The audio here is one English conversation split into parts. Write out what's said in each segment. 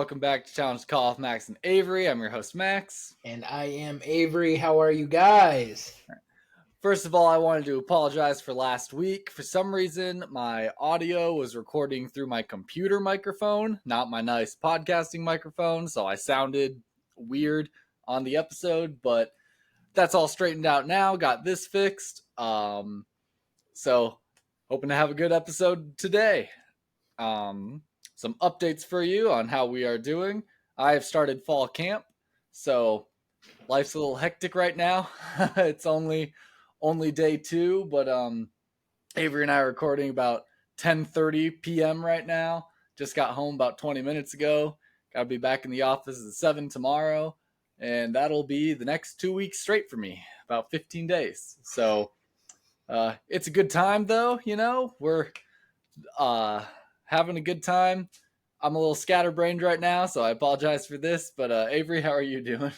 welcome back to Challenge Call with Max and Avery. I'm your host, Max. And I am Avery. How are you guys? First of all, I wanted to apologize for last week. For some reason, my audio was recording through my computer microphone, not my nice podcasting microphone, so I sounded weird on the episode, but that's all straightened out now. Got this fixed. So hoping to have a good episode today. Some updates for you on how we are doing. I have started fall camp, so life's a little hectic right now. It's only day 2, but Avery and I are recording about 10:30 p.m. right now. Just got home about 20 minutes ago. Got to be back in the office at 7 tomorrow, and that'll be the next 2 weeks straight for me, about 15 days. So it's a good time, though. We're having a good time. I'm a little scatterbrained right now, so I apologize for this. But Avery, how are you doing?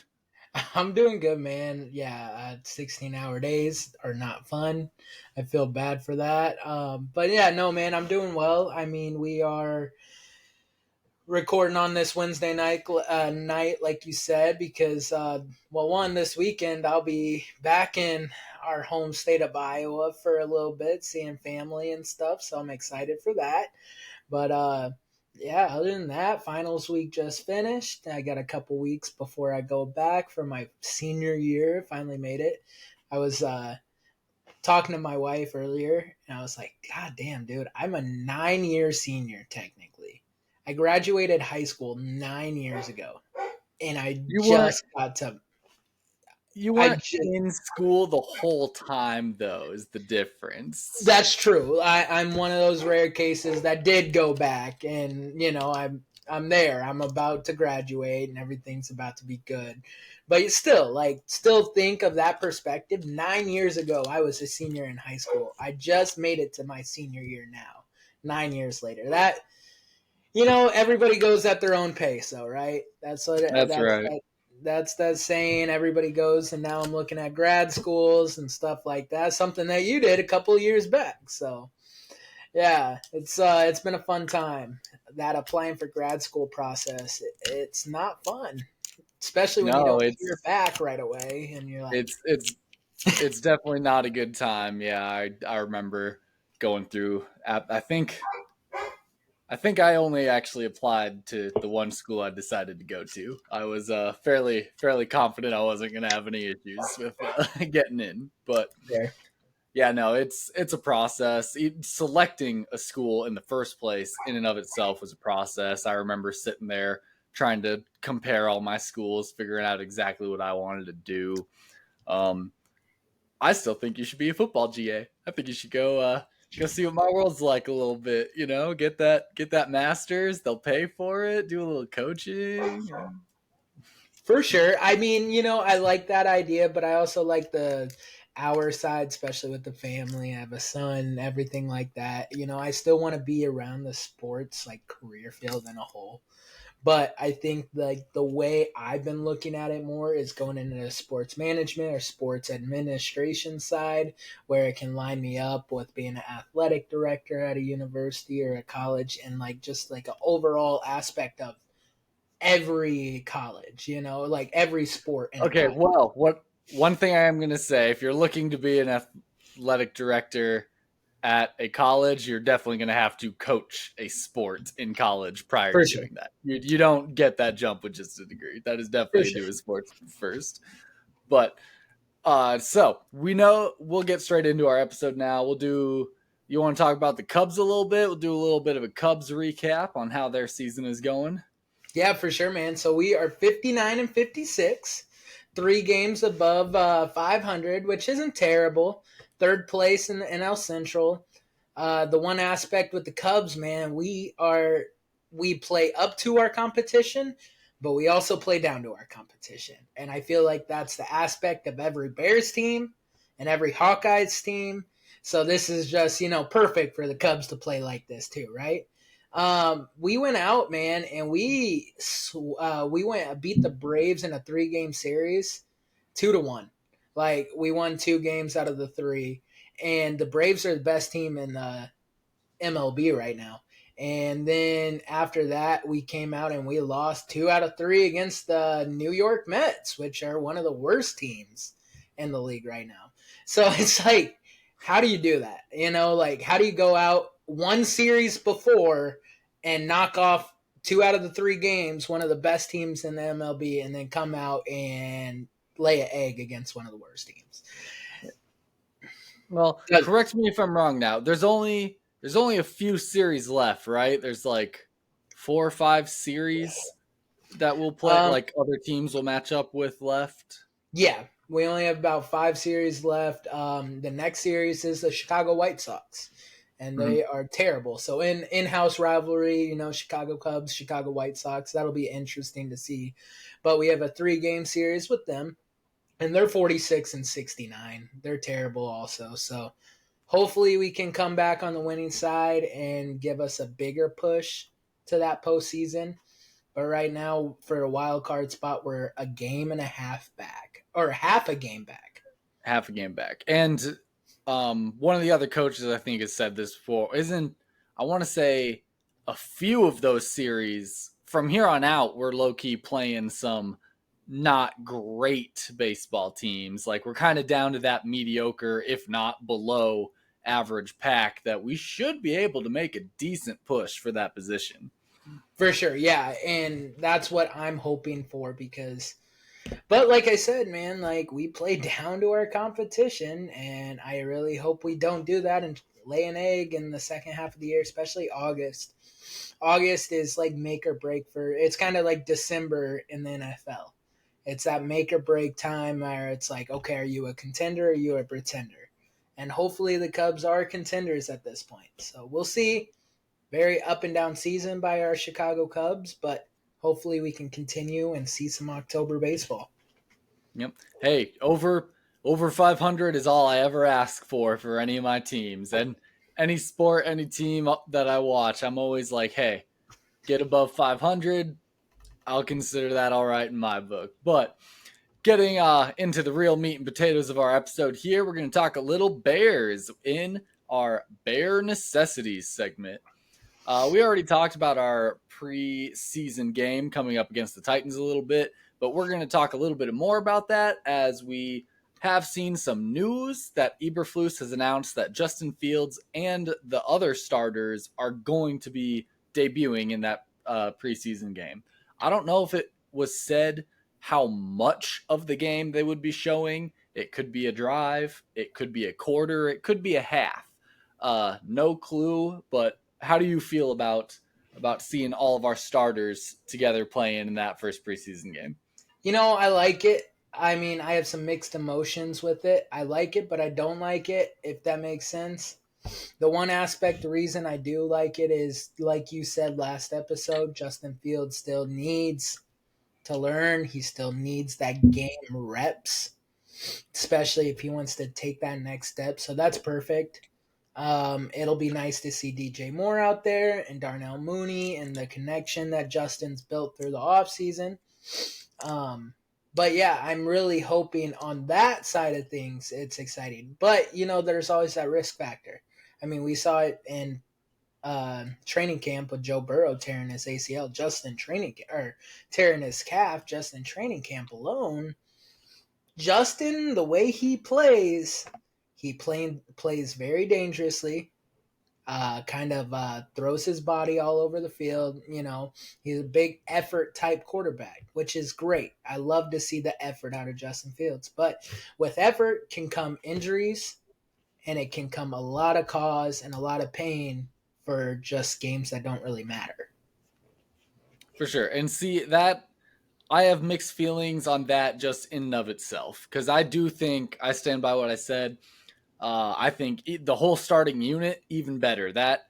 I'm doing good, man. Yeah, 16-hour days are not fun. I feel bad for that. But yeah, no, man, I'm doing well. I mean, we are recording on this Wednesday night, like you said, because, this weekend I'll be back in our home state of Iowa for a little bit, seeing family and stuff. So I'm excited for that. But yeah, other than that, finals week just finished. I got a couple weeks before I go back for my senior year. Finally made it. I was talking to my wife earlier, and I was like, God damn, dude, I'm a 9-year senior technically. I graduated high school 9 years ago, and You weren't in school the whole time, though, is the difference. That's true. I'm one of those rare cases that did go back, and I'm there. I'm about to graduate, and everything's about to be good. But still think of that perspective. 9 years ago, I was a senior in high school. I just made it to my senior year now. 9 years later, everybody goes at their own pace, though, right? That's right. That's that saying, everybody goes, and now I'm looking at grad schools and stuff like that, something that you did a couple of years back. So yeah, it's been a fun time. That applying for grad school process, it's not fun, especially when you don't hear back right away and you're like, it's definitely not a good time. Yeah, I remember going through. I think I only actually applied to the one school I decided to go to. I was fairly confident I wasn't going to have any issues with getting in. But yeah, no, it's a process. Selecting a school in the first place in and of itself was a process. I remember sitting there trying to compare all my schools, figuring out exactly what I wanted to do. I still think you should be a football GA. I think you should go see what my world's like a little bit. Get that master's. They'll pay for it. Do a little coaching. For sure. I mean, I like that idea, but I also like our side, especially with the family. I have a son, everything like that. I still want to be around the sports like career field in a whole. But I think like the way I've been looking at it more is going into the sports management or sports administration side, where it can line me up with being an athletic director at a university or a college, and like just like an overall aspect of every college, like every sport. Okay, well, one thing I am going to say, if you're looking to be an athletic director at a college, you're definitely going to have to coach a sport in college prior to doing that. You don't get that jump with just a degree. That is definitely do a sports first. But so we know we'll get straight into our episode now. You want to talk about the Cubs a little bit? We'll do a little bit of a Cubs recap on how their season is going. Yeah, for sure, man. So we are 59 and 56, 3 games above 500, which isn't terrible. Third place in the NL Central. The one aspect with the Cubs, man, we play up to our competition, but we also play down to our competition. And I feel like that's the aspect of every Bears team and every Hawkeyes team. So this is just, perfect for the Cubs to play like this too, right? We went out, man, and we beat the Braves in a 3-game series, 2-1. Like, we won 2 games out of the 3, and the Braves are the best team in MLB right now. And then after that, we came out and we lost 2 out of 3 against the New York Mets, which are one of the worst teams in the league right now. So it's like, how do you do that? Like, how do you go out one series before and knock off 2 out of the 3 games, one of the best teams in the MLB, and then come out and lay an egg against one of the worst teams? Well, correct me if I'm wrong now. There's only a few series left, right? There's like 4 or 5 series that will play, like other teams will match up with left. Yeah, we only have about 5 series left. The next series is the Chicago White Sox, and Mm-hmm. they are terrible. So in-house rivalry, Chicago Cubs, Chicago White Sox. That'll be interesting to see. But we have a 3-game series with them, and they're 46-69. They're terrible also. So hopefully we can come back on the winning side and give us a bigger push to that postseason. But right now, for a wild card spot, we're a game and a half back, or half a game back. Half a game back. And one of the other coaches I think has said this before. I want to say a few of those series from here on out, we're low key playing some not great baseball teams. Like we're kind of down to that mediocre, if not below average pack that we should be able to make a decent push for that position. For sure, yeah. And that's what I'm hoping for but like I said, man, like we play down to our competition, and I really hope we don't do that and lay an egg in the second half of the year, especially August. August is like make or break it's kind of like December in the NFL. It's that make or break time where it's like, okay, are you a contender or are you a pretender? And hopefully the Cubs are contenders at this point. So we'll see. Very up and down season by our Chicago Cubs, but hopefully we can continue and see some October baseball. Yep. Hey, over 500 is all I ever ask for any of my teams. And any sport, any team that I watch, I'm always like, hey, get above 500. I'll consider that all right in my book. But getting into the real meat and potatoes of our episode here, we're going to talk a little Bears in our Bear Necessities segment. We already talked about our preseason game coming up against the Titans a little bit, but we're going to talk a little bit more about that as we have seen some news that Eberflus has announced that Justin Fields and the other starters are going to be debuting in that preseason game. I don't know if it was said how much of the game they would be showing. It could be a drive, it could be a quarter, it could be a half. No clue, but how do you feel about seeing all of our starters together playing in that first preseason game? I like it. I mean, I have some mixed emotions with it. I like it, but I don't like it, if that makes sense. The one aspect, the reason I do like it is, like you said last episode, Justin Fields still needs to learn. He still needs that game reps, especially if he wants to take that next step. So that's perfect. It'll be nice to see DJ Moore out there and Darnell Mooney and the connection that Justin's built through the offseason. But yeah, I'm really hoping on that side of things it's exciting. But, there's always that risk factor. I mean, we saw it in training camp with Joe Burrow tearing his ACL just in or tearing his calf just in training camp alone. Justin, the way he plays, plays very dangerously. Throws his body all over the field. He's a big effort type quarterback, which is great. I love to see the effort out of Justin Fields. But with effort can come injuries, and it can come a lot of cause and a lot of pain for just games that don't really matter. For sure. And see that I have mixed feelings on that just in and of itself, because I do think I stand by what I said. I think the whole starting unit even better. That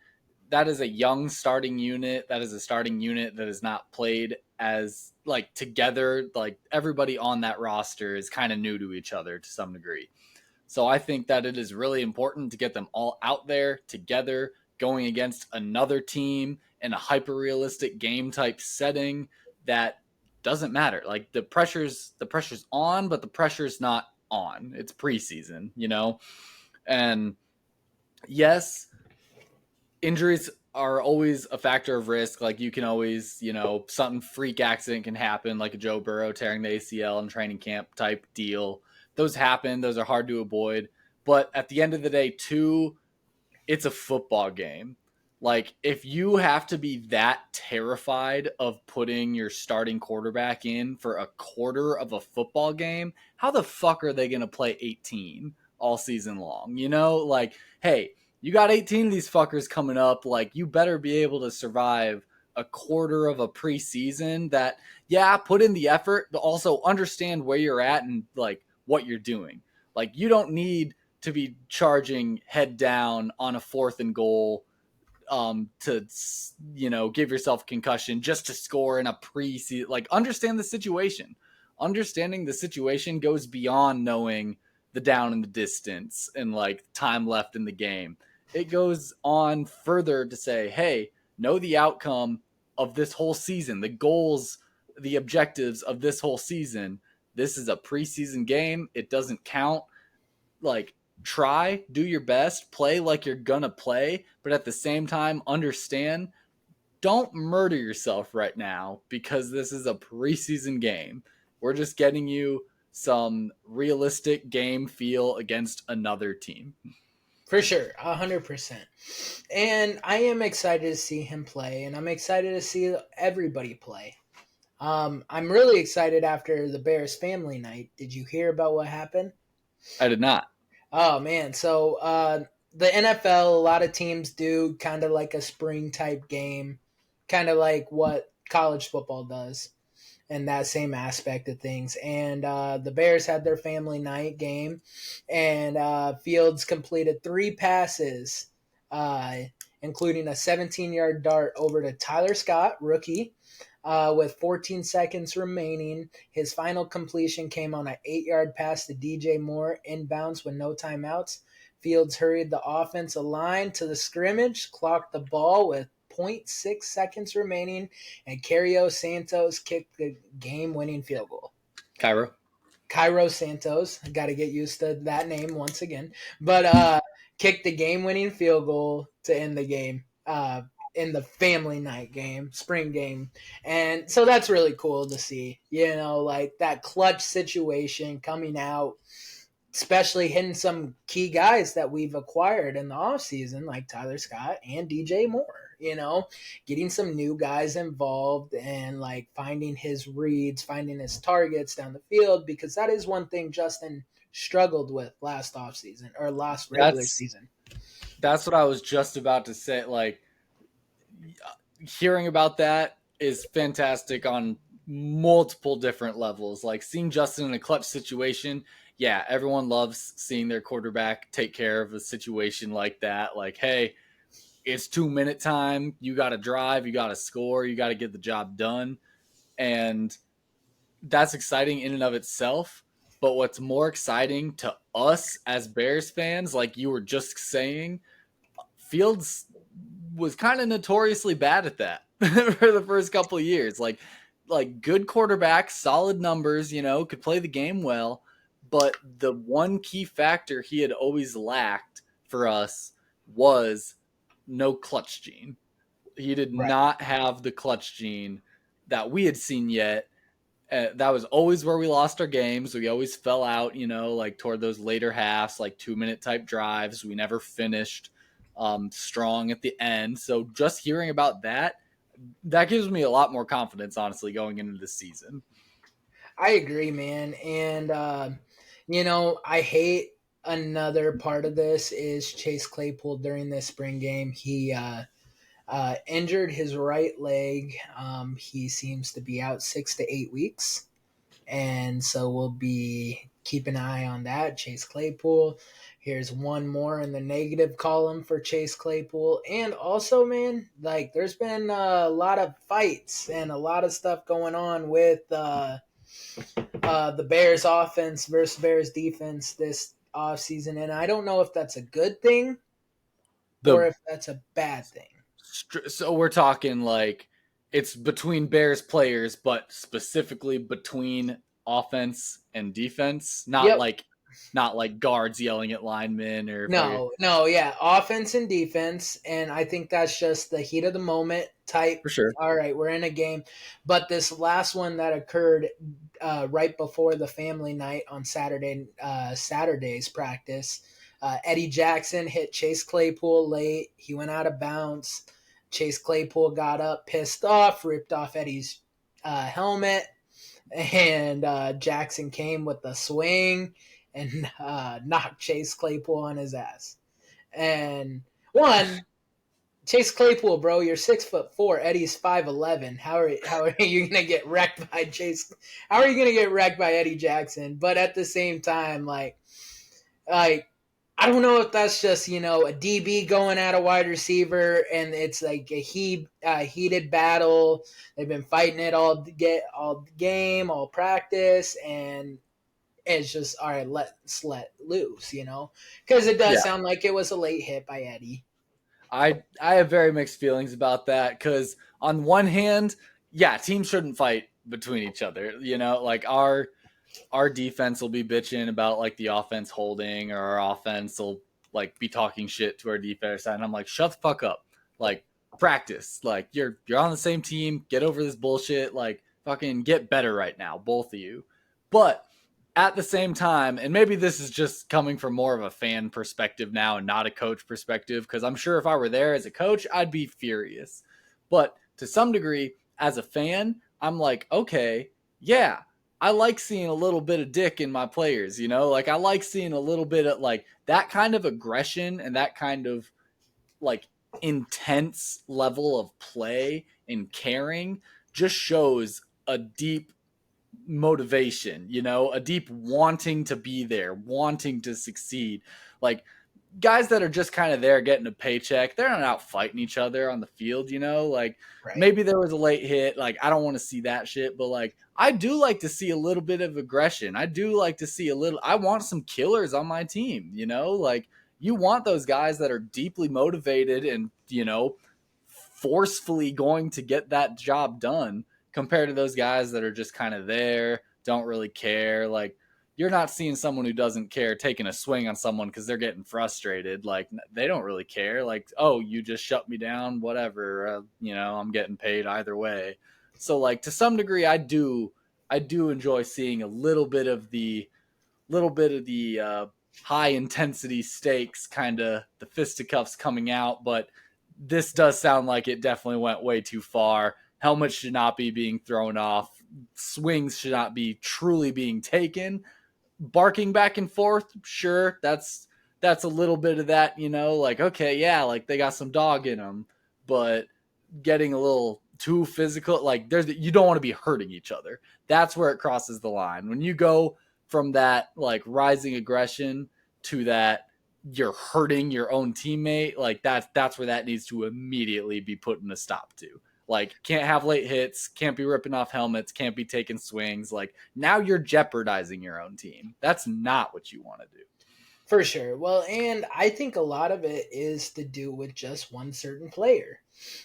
is a young starting unit. That is a starting unit that is not played as like together. Like everybody on that roster is kind of new to each other to some degree. So I think that it is really important to get them all out there together, going against another team in a hyper realistic game type setting that doesn't matter. Like the pressure's on, but the pressure's not on. It's preseason, And yes, injuries are always a factor of risk. Like you can always, something freak accident can happen, like a Joe Burrow tearing the ACL in training camp type deal. Those happen. Those are hard to avoid. But at the end of the day, too, it's a football game. Like if you have to be that terrified of putting your starting quarterback in for a quarter of a football game, how the fuck are they going to play 18 all season long? Like, hey, you got 18 of these fuckers coming up. Like, you better be able to survive a quarter of a preseason that, yeah, put in the effort, but also understand where you're at and like what you're doing. Like, you don't need to be charging head down on a 4th and goal to give yourself concussion just to score in a preseason. Like, understand the situation. Understanding the situation goes beyond knowing the down in the distance and like time left in the game. It goes on further to say, hey, know the outcome of this whole season, the goals, the objectives of this whole season. This is a preseason game. It doesn't count. Like, try, do your best, play like you're gonna play, but at the same time, understand, don't murder yourself right now because this is a preseason game. We're just getting you some realistic game feel against another team. For sure, 100%. And I am excited to see him play, and I'm excited to see everybody play. I'm really excited after the Bears family night. Did you hear about what happened? I did not. Oh man, so the NFL, a lot of teams do kind of like a spring type game, kind of like what college football does, and that same aspect of things. And the Bears had their family night game, and Fields completed 3 passes, uh, including a 17-yard dart over to Tyler Scott, rookie. With 14 seconds remaining, his final completion came on an 8-yard pass to DJ Moore, inbounds with no timeouts. Fields hurried the offensive line to the scrimmage, clocked the ball with 0.6 seconds remaining, and Cairo Santos kicked the game-winning field goal. Cairo Santos, got to get used to that name once again, but kicked the game-winning field goal to end the game. In the family night game, spring game. And so that's really cool to see, like that clutch situation coming out, especially hitting some key guys that we've acquired in the offseason, like Tyler Scott and DJ Moore, getting some new guys involved and like finding his reads, finding his targets down the field, because that is one thing Justin struggled with last offseason or last regular season. That's what I was just about to say. Like, hearing about that is fantastic on multiple different levels. Like seeing Justin in a clutch situation, yeah, everyone loves seeing their quarterback take care of a situation like that. Like, hey, it's 2-minute time. You got to drive, you got to score, you got to get the job done. And that's exciting in and of itself. But what's more exciting to us as Bears fans, like you were just saying, Fields was kind of notoriously bad at that for the first couple of years. Like good quarterback, solid numbers, could play the game well, but the one key factor he had always lacked for us was no clutch gene. He did Right. not have the clutch gene that we had seen yet. That was always where we lost our games. We always fell out, like toward those later halves, like 2-minute type drives. We never finished strong at the end. So just hearing about that gives me a lot more confidence, honestly, going into this season. I agree, man. And, I hate another part of this is Chase Claypool during this spring game. He injured his right leg. He seems to be out 6 to 8 weeks. And so we'll be keep an eye on that. Chase Claypool. Here's one more in the negative column for Chase Claypool. And also, man, like there's been a lot of fights and a lot of stuff going on with the Bears offense versus Bears defense this offseason. And I don't know if that's a good thing or if that's a bad thing. So we're talking like it's between Bears players, but specifically between offense and defense, not Yep. like not like guards yelling at linemen or fucking No, yeah, offense and defense, and I think that's just the heat of the moment type. for sure. All right, we're in a game, but this last one that occurred right before the family night on Saturday's practice, Eddie Jackson hit Chase Claypool late. He went out of bounds. Chase Claypool got up, pissed off, ripped off Eddie's helmet, and Jackson came with the swing and knocked Chase Claypool on his ass. And one, Chase Claypool, bro, you're 6'4". Eddie's 5'11". How are you gonna get wrecked by Chase? How are you gonna get wrecked by Eddie Jackson? But at the same time, like I don't know if that's just a DB going at a wide receiver, and it's like a heated battle. They've been fighting it all game, all practice, and it's just all right. Let's let loose, because it does Yeah. sound like it was a late hit by Eddie. I have very mixed feelings about that because on one hand, yeah, teams shouldn't fight between each other. Like our defense will be bitching about like the offense holding, or our offense will like be talking shit to our defense, and I'm like, shut the fuck up. Like practice. Like you're on the same team. Get over this bullshit. Like fucking get better right now, both of you. But at the same time, and maybe this is just coming from more of a fan perspective now and not a coach perspective, because I'm sure if I were there as a coach, I'd be furious. But to some degree, as a fan, I'm like, okay, yeah, I like seeing a little bit of dick in my players, Like I like seeing a little bit of like that kind of aggression and that kind of like intense level of play and caring just shows a deep motivation, a deep wanting to be there, wanting to succeed. Like guys that are just kind of there getting a paycheck, they're not out fighting each other on the field, Like Right. maybe there was a late hit. Like I don't want to see that shit, but like I do like to see a little bit of aggression. I do like to see I want some killers on my team, Like you want those guys that are deeply motivated and, forcefully going to get that job done compared to those guys that are just kind of there, don't really care. Like you're not seeing someone who doesn't care taking a swing on someone because they're getting frustrated. Like they don't really care. Like, oh, you just shut me down, whatever. I'm getting paid either way. So like to some degree, I do enjoy seeing a little bit of the high intensity stakes, kind of the fisticuffs coming out. But this does sound like it definitely went way too far. Helmets should not be being thrown off. Swings should not be truly being taken. Barking back and forth, sure, that's a little bit of that, like okay, yeah, like they got some dog in them, but getting a little too physical, like you don't want to be hurting each other. That's where it crosses the line. When you go from that like rising aggression to that you're hurting your own teammate, like that's where that needs to immediately be put in a stop to. Like can't have late hits, can't be ripping off helmets, can't be taking swings. Like now you're jeopardizing your own team. That's not what you want to do. For sure. Well, and I think a lot of it is to do with just one certain player.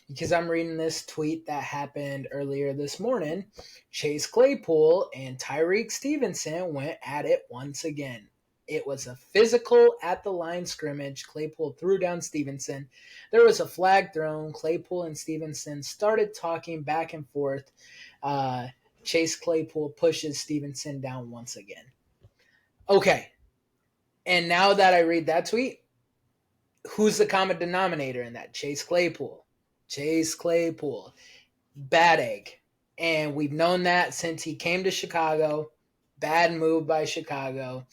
Because I'm reading this tweet that happened earlier this morning. Chase Claypool and Tyreek Stevenson went at it once again. It was a physical at the line scrimmage. Claypool threw down Stevenson. There was a flag thrown. Claypool and Stevenson started talking back and forth. Chase Claypool pushes Stevenson down once again. Okay. And now that I read that tweet, who's the common denominator in that? Chase Claypool. Chase Claypool. Bad egg. And we've known that since he came to Chicago. Bad move by Chicago.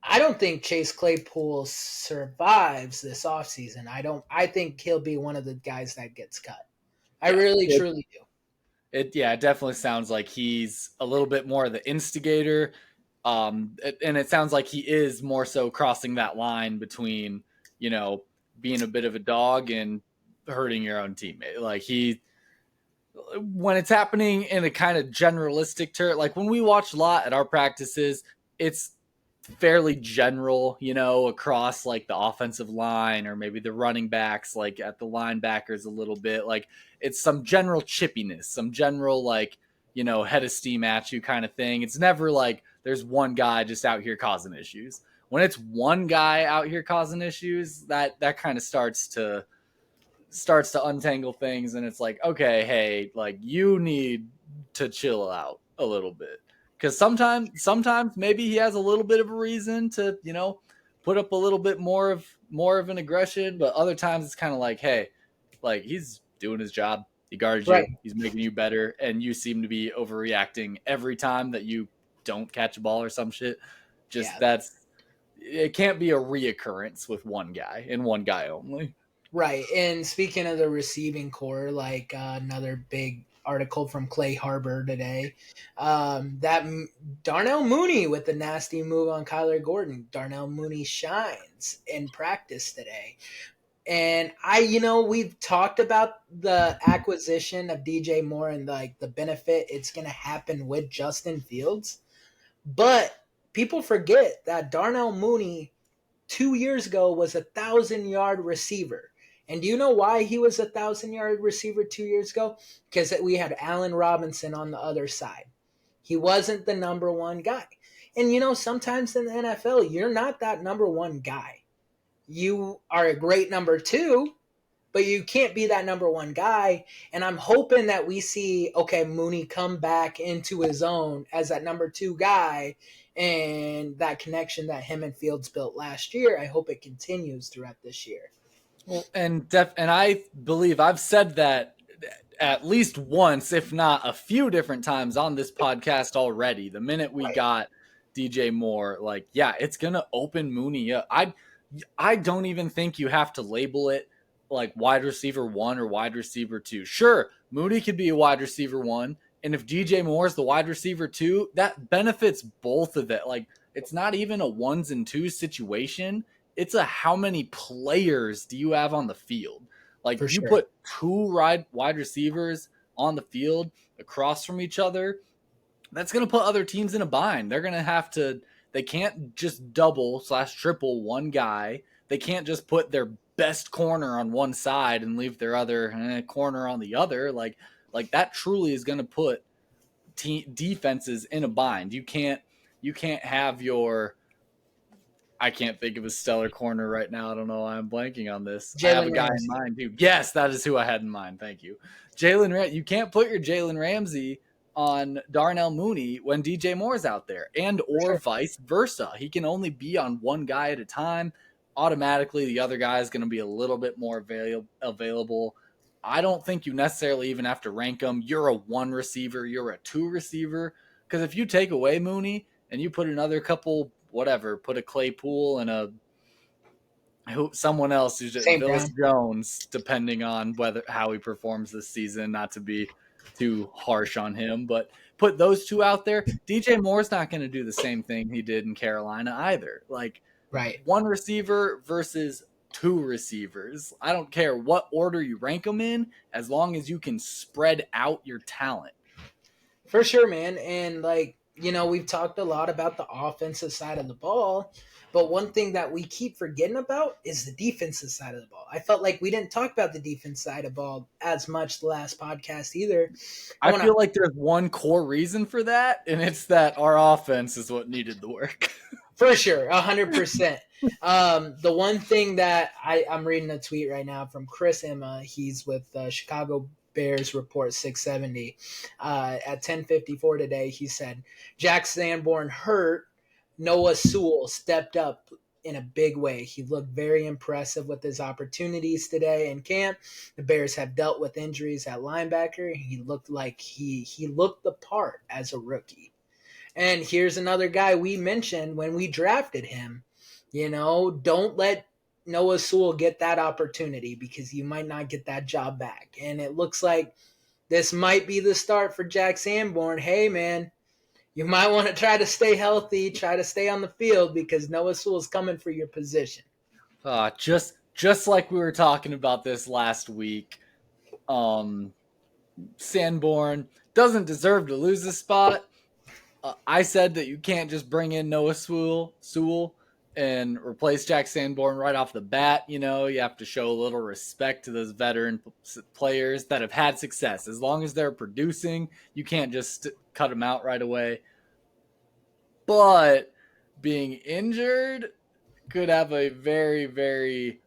I don't think Chase Claypool survives this offseason. I think he'll be one of the guys that gets cut. I really truly do. It definitely sounds like he's a little bit more of the instigator. And it sounds like he is more so crossing that line between, being a bit of a dog and hurting your own teammate. Like when it's happening in a kind of generalistic term, like when we watch a lot at our practices, it's fairly general, across like the offensive line or maybe the running backs, like at the linebackers a little bit. Like it's some general chippiness, some general like, head of steam at you kind of thing. It's never like there's one guy just out here causing issues. When it's one guy out here causing issues, that kind of starts to untangle things, and it's like, okay, hey, like you need to chill out a little bit, because sometimes maybe he has a little bit of a reason to put up a little bit more of an aggression, but other times it's kind of like, hey, like he's doing his job, he guards Right. you, he's making you better, and you seem to be overreacting every time that you don't catch a ball or some shit. Just Yeah. that's it can't be a reoccurrence with one guy and one guy only. Right. And speaking of the receiving core, like another big article from Clay Harbor today, Darnell Mooney with the nasty move on Kyler Gordon. Darnell Mooney shines in practice today. And we've talked about the acquisition of DJ Moore and like the benefit it's going to happen with Justin Fields. But people forget that Darnell Mooney 2 years ago was 1,000-yard receiver. And do you know why he was 1,000-yard receiver 2 years ago? Because we had Allen Robinson on the other side. He wasn't the number one guy. And sometimes in the NFL, you're not that number one guy. You are a great number two, but you can't be that number one guy. And I'm hoping that we see, okay, Mooney come back into his own as that number two guy, and that connection that him and Fields built last year, I hope it continues throughout this year. Well, and I believe I've said that at least once, if not a few different times on this podcast already. The minute we got DJ Moore, like, yeah, it's gonna open Mooney up. I don't even think you have to label it like wide receiver 1 or wide receiver 2. Sure, Mooney could be a wide receiver 1, and if DJ Moore is the wide receiver 2, that benefits both of it. Like, it's not even a ones and twos situation. It's a how many players do you have on the field? Like, For you sure. put two wide receivers on the field across from each other, that's going to put other teams in a bind. They're going to have to, they can't just double/triple one guy. They can't just put their best corner on one side and leave their other corner on the other. Like that truly is going to put defenses in a bind. You can't have your, I can't think of a stellar corner right now. I don't know why I'm blanking on this. I have a Jalen guy Ramsey. in mind too. Yes, that is who I had in mind. Thank you. You can't put your Jalen Ramsey on Darnell Mooney when DJ Moore's out there, and or vice versa. He can only be on one guy at a time. Automatically, the other guy is going to be a little bit more available. I don't think you necessarily even have to rank them. You're a one receiver, you're a two receiver. Because if you take away Mooney and you put another couple, whatever, put a Claypool and someone else who's just St. Phyllis Brown. Jones, depending on how he performs this season, not to be too harsh on him, but put those two out there. DJ Moore's not going to do the same thing he did in Carolina either. Like, Right. one receiver versus two receivers. I don't care what order you rank them in, as long as you can spread out your talent. For sure, man. And we've talked a lot about the offensive side of the ball, but one thing that we keep forgetting about is the defensive side of the ball. I felt like we didn't talk about the defense side of the ball as much the last podcast either. I feel like there's one core reason for that, and it's that our offense is what needed the work. For sure, 100%. The one thing that I'm reading a tweet right now from Chris Emma. He's with Chicago Bears Report 670. At 10:54 today, he said, Jack Sanborn hurt. Noah Sewell stepped up in a big way. He looked very impressive with his opportunities today in camp. The Bears have dealt with injuries at linebacker. He looked like he looked the part as a rookie. And here's another guy we mentioned when we drafted him. Don't let Noah Sewell get that opportunity, because you might not get that job back. And it looks like this might be the start for Jack Sanborn. Hey, man, you might want to try to stay healthy, try to stay on the field, because Noah Sewell's coming for your position. Just like we were talking about this last week, Sanborn doesn't deserve to lose this spot. I said that you can't just bring in Noah Sewell and replace Jack Sanborn right off the bat. You have to show a little respect to those veteran players that have had success. As long as they're producing, you can't just cut them out right away. but being injured could have a very, very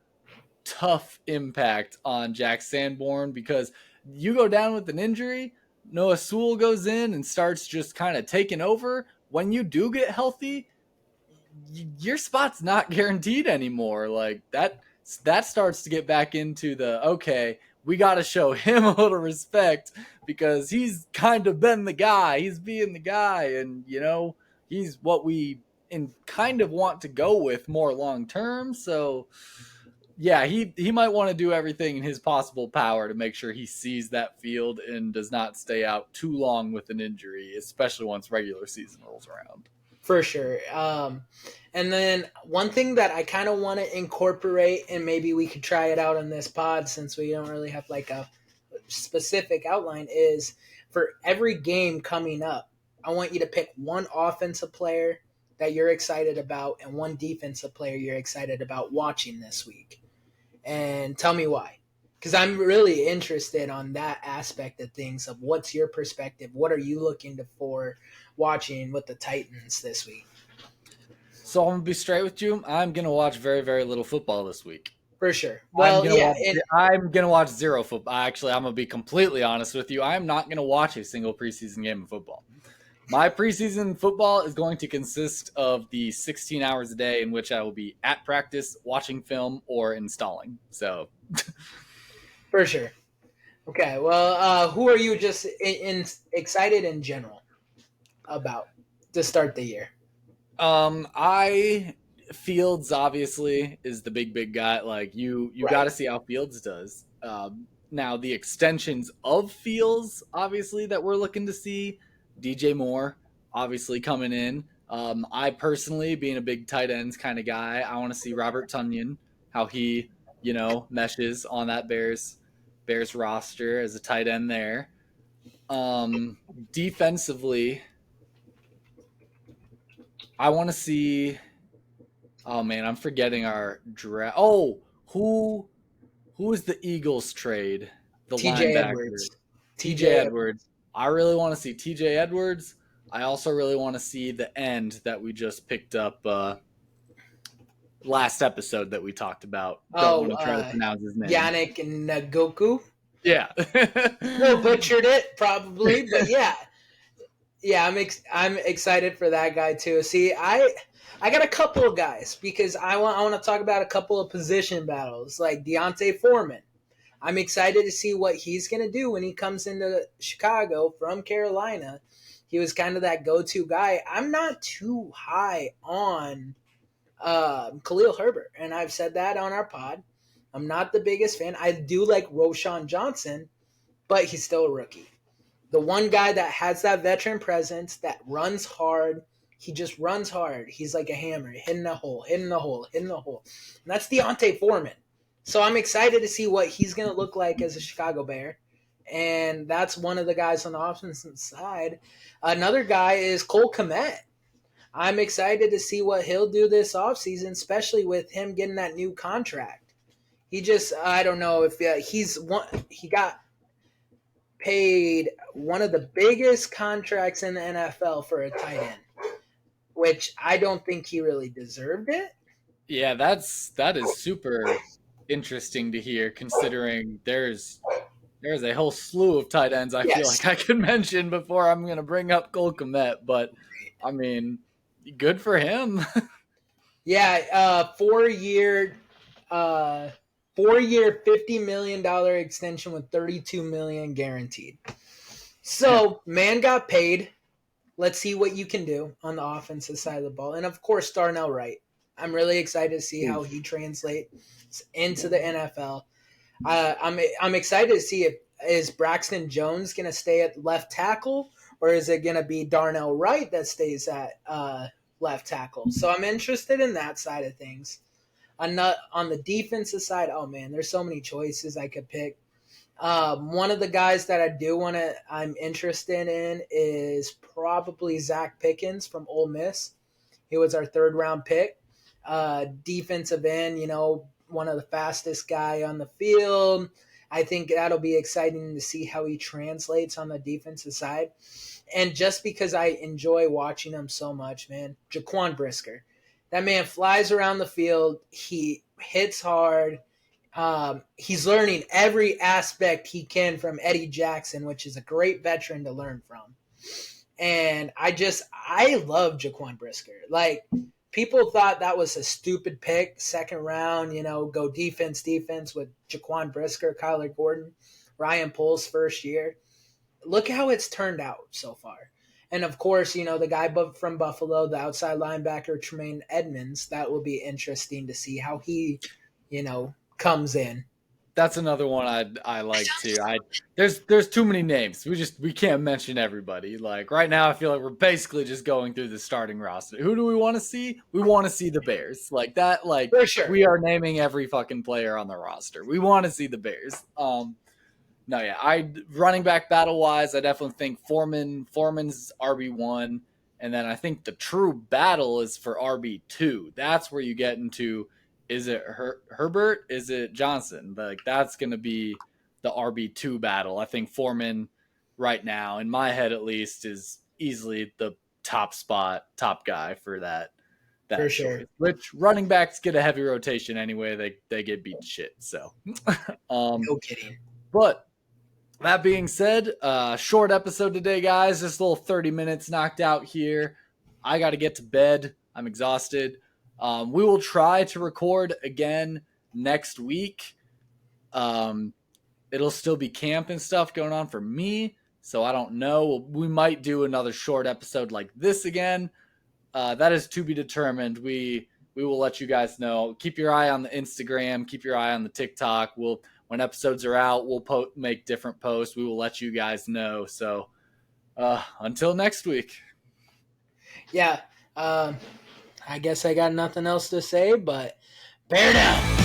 tough impact on Jack Sanborn because you go down with an injury, Noah Sewell goes in and starts just kind of taking over. When you do get healthy, your spot's not guaranteed anymore. Like that starts to get back into the okay, we got to show him a little respect because he's kind of been the guy. He's being the guy, and he's what we kind of want to go with more long term. So yeah, he might want to do everything in his possible power to make sure he sees that field and does not stay out too long with an injury, especially once regular season rolls around. For sure. And then one thing that I kind of want to incorporate, and maybe we could try it out on this pod since we don't really have like a specific outline, is for every game coming up, I want you to pick one offensive player that you're excited about and one defensive player you're excited about watching this week. And tell me why. Because I'm really interested on that aspect of things of what's your perspective. What are you looking for watching with the Titans this week? So I'm gonna be straight with you. I'm gonna watch very, very little football this week. For sure. Well, I'm gonna watch zero football. Actually, I'm gonna be completely honest with you. I'm not gonna watch a single preseason game of football. My preseason football is going to consist of the 16 hours a day in which I will be at practice, watching film, or installing. So, for sure. Okay. Well, who are you just excited in general about to start the year? I Fields obviously is the big guy. Like you Right. got to see how Fields does. Now the extensions of Fields, obviously that we're looking to see. DJ Moore, obviously coming in. I personally, being a big tight ends kind of guy, I want to see Robert Tonyan, how he meshes on that Bears roster as a tight end there. Defensively, I want to see. Oh man, I'm forgetting our draft. Oh, who is the Eagles trade? The TJ linebacker, Edwards. TJ Edwards. I really want to see TJ Edwards. I also really want to see the end that we just picked up last episode that we talked about. Don't want to try to pronounce his name. Yannick Ngakoue. Yeah. Well, butchered it probably, but yeah. Yeah, I'm excited for that guy too. See, I got a couple of guys because I want to talk about a couple of position battles like Deontay Foreman. I'm excited to see what he's going to do when he comes into Chicago from Carolina. He was kind of that go-to guy. I'm not too high on Khalil Herbert, and I've said that on our pod. I'm not the biggest fan. I do like Roshan Johnson, but he's still a rookie. The one guy that has that veteran presence, that runs hard, he just runs hard. He's like a hammer, hitting the hole, hitting the hole, hitting the hole. And that's Deontay Foreman. So I'm excited to see what he's going to look like as a Chicago Bear. And that's one of the guys on the offensive side. Another guy is Cole Kmet. I'm excited to see what he'll do this offseason, especially with him getting that new contract. He just, I don't know if he got paid one of the biggest contracts in the NFL for a tight end, which I don't think he really deserved it. Yeah, that is super interesting to hear, considering there's a whole slew of tight ends feel like I could mention before I'm going to bring up Cole Kmet, but I mean, good for him. Yeah, 4-year, $50 million extension with $32 million guaranteed. So, man got paid. Let's see what you can do on the offensive side of the ball. And, of course, Darnell Wright. I'm really excited to see how he translates into the NFL. I'm excited to see is Braxton Jones going to stay at left tackle, or is it going to be Darnell Wright that stays at left tackle? So I'm interested in that side of things. On the defensive side, oh man, there's so many choices I could pick. One of the guys that I'm interested in is probably Zach Pickens from Ole Miss. He was our 3rd round pick. Defensive end, one of the fastest guy on the field. I think that'll be exciting to see how he translates on the defensive side. And just because I enjoy watching him so much, man, Jaquan Brisker, that man flies around the field. He hits hard. He's learning every aspect he can from Eddie Jackson, which is a great veteran to learn from. And I love Jaquan Brisker. Like, people thought that was a stupid pick, second round, go defense with Jaquan Brisker, Kyler Gordon, Ryan Poles first year. Look how it's turned out so far. And of course, the guy from Buffalo, the outside linebacker, Tremaine Edmonds, that will be interesting to see how he, comes in. That's another one I like too. There's too many names. We can't mention everybody. Like right now, I feel like we're basically just going through the starting roster. Who do we want to see? We want to see the Bears. Like that. Like For sure. we are naming every fucking player on the roster. We want to see the Bears. No, yeah. Running back battle wise, I definitely think Foreman's RB1, and then I think the true battle is for RB2. That's where you get into, is it Herbert? Is it Johnson? Like that's going to be the RB2 battle. I think Foreman right now, in my head at least, is easily the top guy for that For choice. sure. Which running backs get a heavy rotation anyway. They get beat shit. So No kidding. but that being said, short episode today, guys. Just a little 30 minutes knocked out here. I got to get to bed. I'm exhausted. We will try to record again next week. It'll still be camp and stuff going on for me, so I don't know. We might do another short episode like this again. That is to be determined. We will let you guys know. Keep your eye on the Instagram. Keep your eye on the TikTok. When episodes are out, we'll make different posts. We will let you guys know. So until next week. Yeah. I guess I got nothing else to say, but bear down.